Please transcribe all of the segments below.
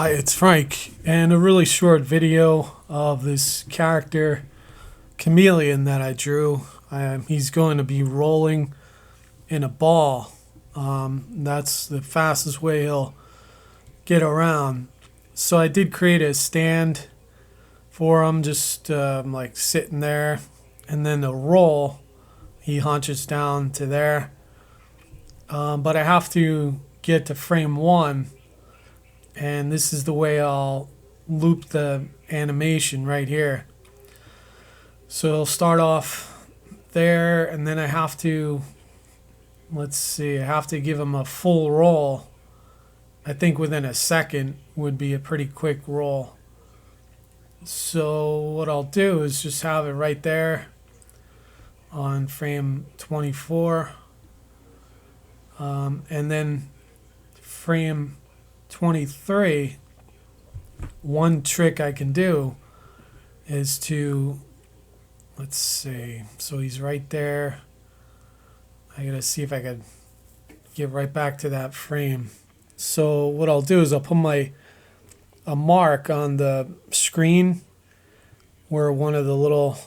Hi, it's Frank, and a really short video of this character, Chameleon, that I drew. He's going to be rolling in a ball. That's the fastest way he'll get around. So I did create a stand for him, just like sitting there, and then the roll, he hunches down to there. But I have to get to frame 1. And this is the way I'll loop the animation right here. So it'll start off there, and then I have to, let's see, I have to give him a full roll. I think within a second would be a pretty quick roll. So what I'll do is just have it right there on frame 24. And then frame 23, one trick I can do is to, let's see, so he's right there. I gotta see if I could get right back to that frame. So what I'll do is I'll put a mark on the screen where one of the little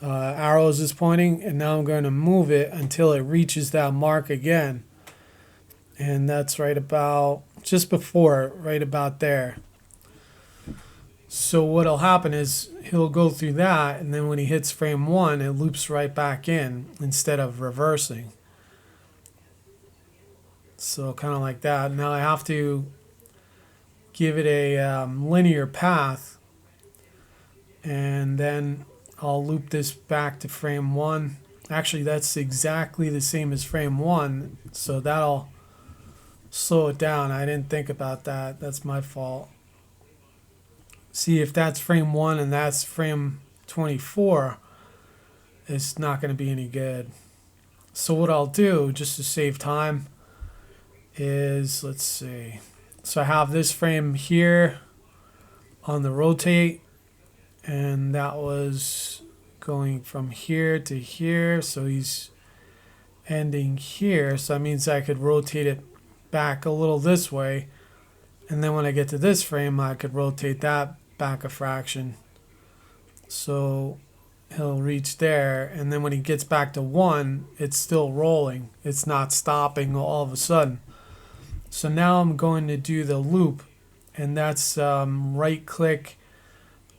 arrows is pointing, and now I'm going to move it until it reaches that mark again. And that's right about, just before, right about there. So what'll happen is he'll go through that, and then when he hits frame 1, it loops right back in instead of reversing. So kind of like that. Now I have to give it a linear path, and then I'll loop this back to frame 1. Actually, that's exactly the same as frame 1, so that'll slow it down. I didn't think about that. That's my fault. See, if that's frame 1 and that's frame 24, it's not going to be any good. So what I'll do, just to save time, is, let's see. So I have this frame here on the rotate, and that was going from here to here. So he's ending here. So that means I could rotate it back a little this way, and then when I get to this frame I could rotate that back a fraction, so he'll reach there, and then when he gets back to 1, it's still rolling, it's not stopping all of a sudden. So now I'm going to do the loop, and that's right click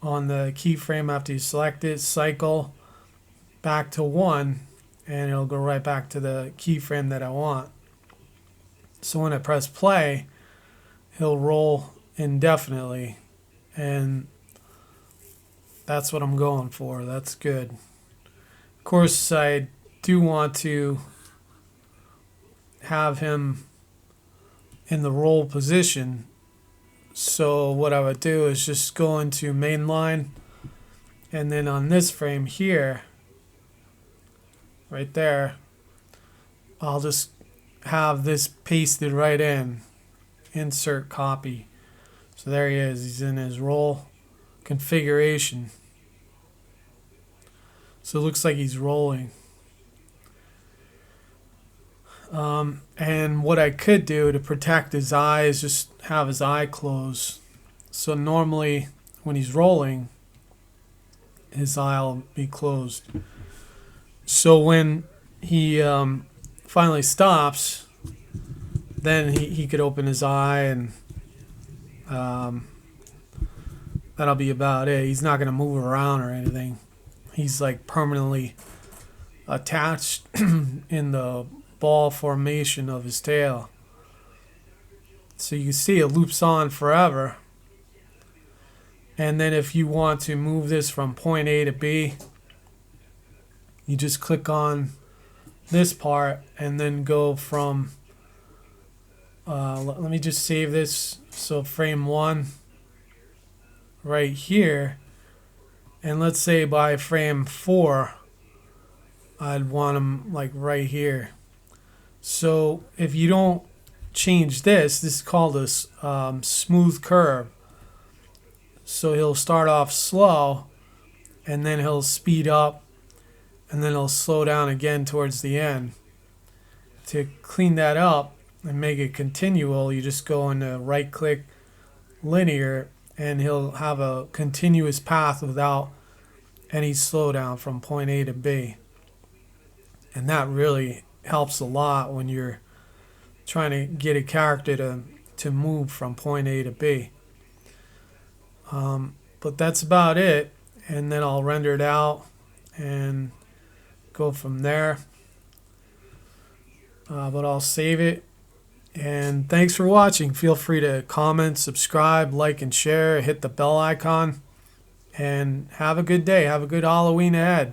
on the keyframe after you select it, cycle back to 1, and it'll go right back to the keyframe that I want. So when I press play, he'll roll indefinitely, and that's what I'm going for. That's good. Of course, I do want to have him in the roll position. So what I would do is just go into mainline, and then on this frame here, right there, I'll just have this pasted right in, insert copy. So there he is, he's in his roll configuration. So it looks like he's rolling. And what I could do to protect his eye is just have his eye closed. So normally when he's rolling, his eye will be closed. So when he finally stops, then he could open his eye, and that'll be about it. He's not going to move around or anything. He's like permanently attached in the ball formation of his tail. So you can see it loops on forever. And then if you want to move this from point A to B, you just click on this part and then go from let me just save this. So frame 1 right here, and let's say by frame 4 I'd want him like right here. So if you don't change this is called a smooth curve. So he'll start off slow, and then he'll speed up, and then he'll slow down again towards the end. To clean that up and make it continual, you just go into right click linear, and he'll have a continuous path without any slowdown from point A to B. And that really helps a lot when you're trying to get a character to move from point A to B. But that's about it. And then I'll render it out and go from there. But I'll save it. And thanks for watching. Feel free to comment, subscribe, like, and share. Hit the bell icon. And have a good day. Have a good Halloween ahead.